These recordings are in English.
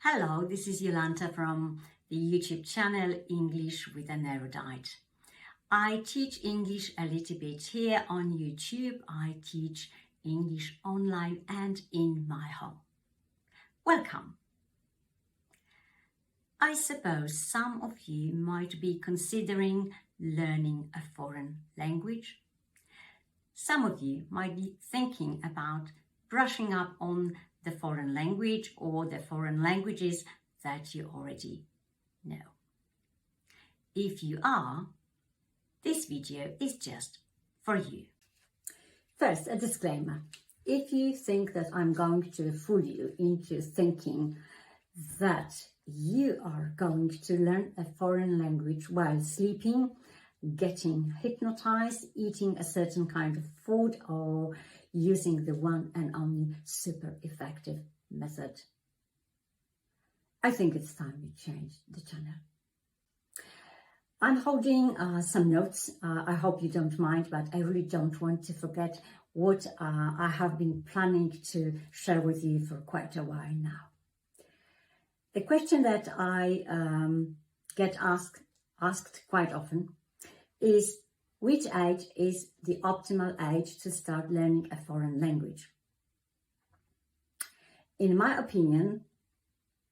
Hello, this is Jolanta from the YouTube channel English with an Erudite. I teach English a little bit here on YouTube. I teach English online and in my home. Welcome. I suppose some of you might be considering learning a foreign language. Some of you might be thinking about brushing up on the foreign language or the foreign languages that you already know. If you are, this video is just for you. First, a disclaimer. If you think that I'm going to fool you into thinking that you are going to learn a foreign language while sleeping, getting hypnotized, eating a certain kind of food, or using the one and only super effective method, I think it's time we change the channel. I'm holding some notes. I hope you don't mind, but I really don't want to forget what I have been planning to share with you for quite a while now. The question that I get asked quite often is, which age is the optimal age to start learning a foreign language? In my opinion,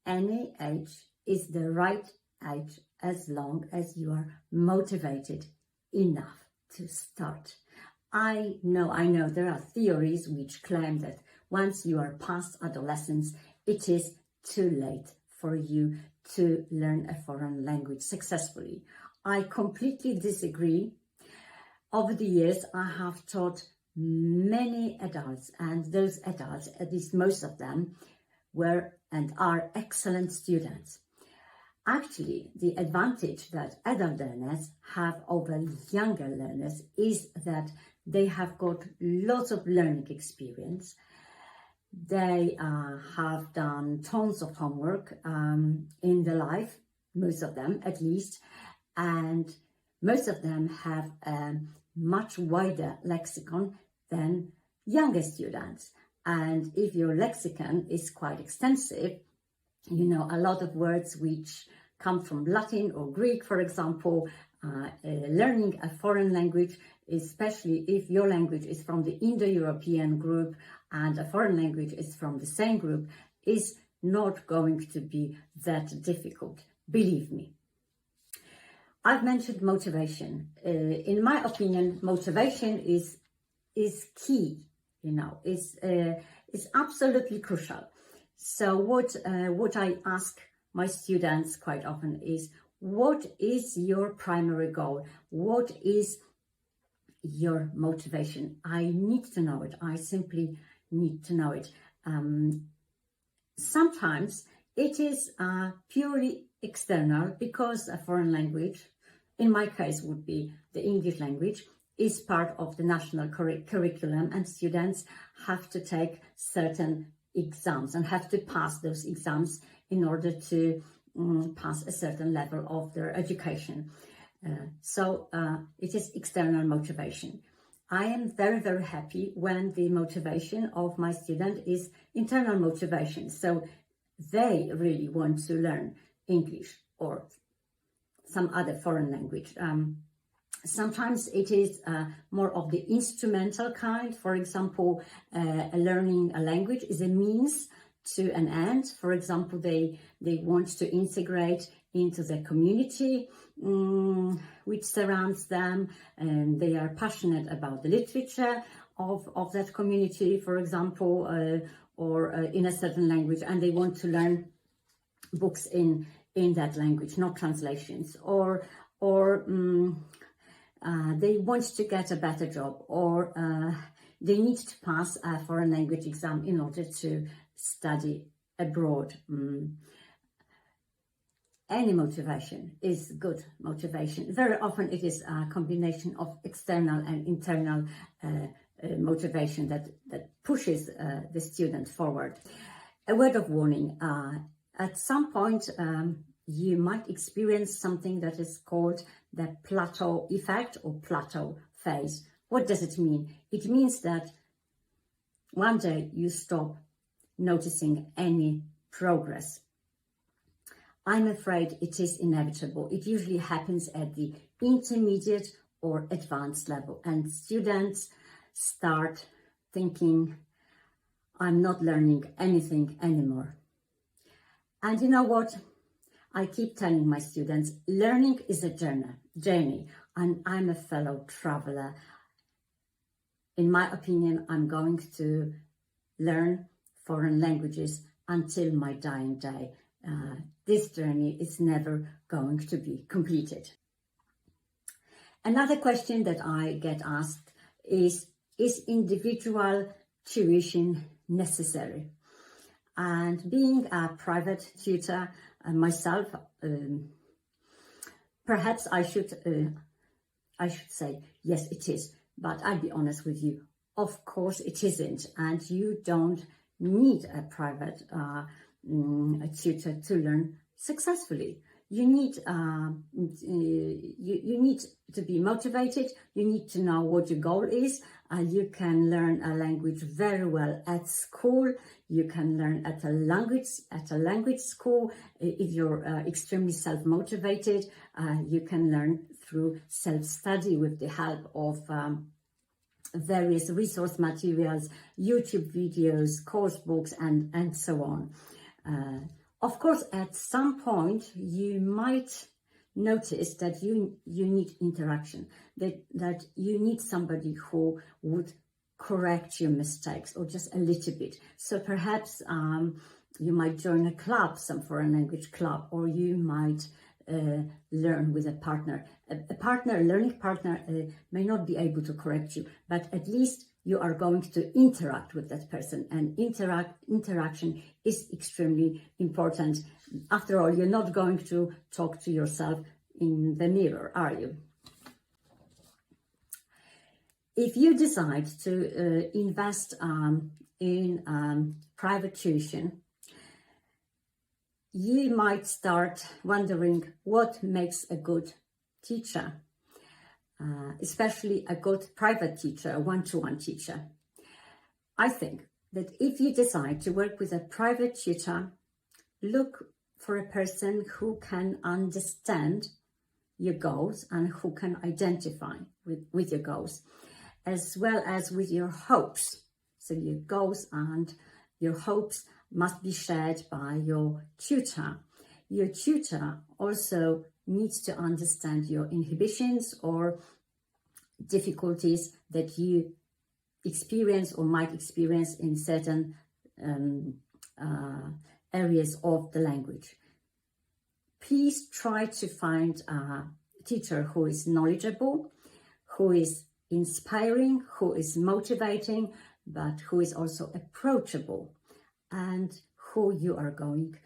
any age is the right age as long as you are motivated enough to start. I know there are theories which claim that once you are past adolescence, it is too late for you to learn a foreign language successfully. I completely disagree. Over the years, I have taught many adults, and those adults, at least most of them, were and are excellent students. Actually, the advantage that adult learners have over younger learners is that they have got lots of learning experience. They have done tons of homework in their life, most of them at least, and most of them have a much wider lexicon than younger students. And if your lexicon is quite extensive, you know a lot of words which come from Latin or Greek, for example. Learning a foreign language, especially if your language is from the Indo-European group and a foreign language is from the same group, is not going to be that difficult, believe me. I've mentioned motivation. In my opinion, motivation is key, is absolutely crucial. So what I ask my students quite often is, what is your primary goal? What is your motivation? I need to know it. I simply need to know it. Sometimes it is purely external, because a foreign language, in my case would be the English language, is part of the national curriculum, and students have to take certain exams and have to pass those exams in order to pass a certain level of their education. So it is external motivation. I am very, very happy when the motivation of my student is internal motivation. So they really want to learn English or some other foreign language. Sometimes it is more of the instrumental kind. For example, learning a language is a means to an end. For example, they want to integrate into the community which surrounds them, and they are passionate about the literature of that community, for example, or in a certain language, and they want to learn books in that language, not translations, or they want to get a better job, or they need to pass a foreign language exam in order to study abroad. Any motivation is good motivation. Very often it is a combination of external and internal motivation that pushes the student forward. A word of warning. At some point, you might experience something that is called the plateau effect or plateau phase. What does it mean? It means that one day you stop noticing any progress I'm afraid it is inevitable. It usually happens at the intermediate or advanced level, and students start thinking, I'm not learning anything anymore. And you know what? I keep telling my students, learning is a journey, and I'm a fellow traveler. In my opinion, I'm going to learn foreign languages until my dying day. This journey is never going to be completed. Another question that I get asked is individual tuition necessary? And being a private tutor myself, perhaps I should say, yes, it is. But I'll be honest with you, of course it isn't. And you don't need a private tutor to learn successfully. You need you need to be motivated. You need to know what your goal is. You can learn a language very well at school. You can learn at a language school. If you're extremely self-motivated, you can learn through self-study with the help of various resource materials, YouTube videos, course books, and so on. Of course, at some point, you might notice that you need interaction, that you need somebody who would correct your mistakes or just a little bit. So perhaps you might join a club, some foreign language club, or you might learn with a partner. A learning partner may not be able to correct you, but at least you are going to interact with that person, and interaction is extremely important. After all, you're not going to talk to yourself in the mirror, are you? If you decide to invest in private tuition, you might start wondering what makes a good teacher. Especially a good private teacher, a one-to-one teacher. I think that if you decide to work with a private tutor, look for a person who can understand your goals and who can identify with your goals, as well as with your hopes. So your goals and your hopes must be shared by your tutor. Your tutor also needs to understand your inhibitions or difficulties that you experience or might experience in certain areas of the language. Please try to find a teacher who is knowledgeable, who is inspiring, who is motivating, but who is also approachable and who you are going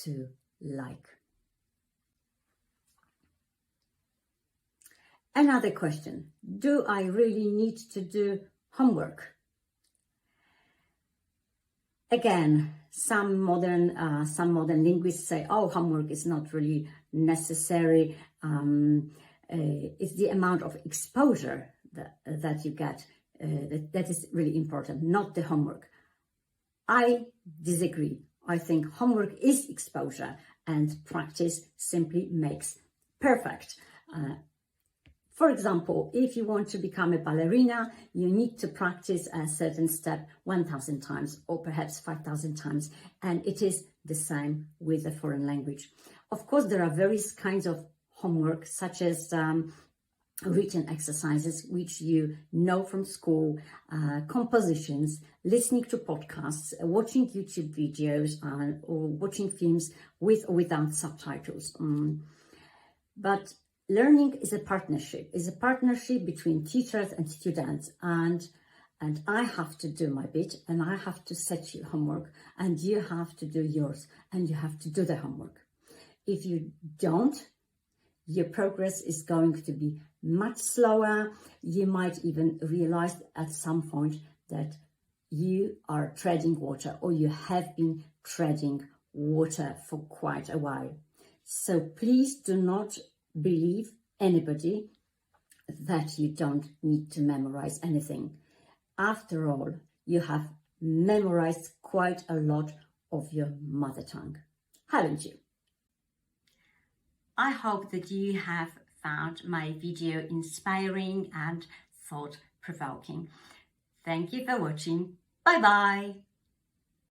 to like. Another question, do I really need to do homework? Again, some modern linguists say, oh, homework is not really necessary. It's the amount of exposure that you get that is really important, not the homework. I disagree. I think homework is exposure and practice simply makes perfect. For example, if you want to become a ballerina, you need to practice a certain step 1,000 times or perhaps 5,000 times. And it is the same with a foreign language. Of course, there are various kinds of homework, such as written exercises, which you know from school, compositions, listening to podcasts, watching YouTube videos, or watching films with or without subtitles. But learning is a partnership between teachers and students, and I have to do my bit, and I have to set you homework, and you have to do yours, and you have to do the homework. If you don't, your progress is going to be much slower. You might even realize at some point that you are treading water, or you have been treading water for quite a while. So please do not believe anybody that you don't need to memorize anything. After all, you have memorized quite a lot of your mother tongue, haven't you? I hope that you have found my video inspiring and thought-provoking. Thank you for watching. Bye bye.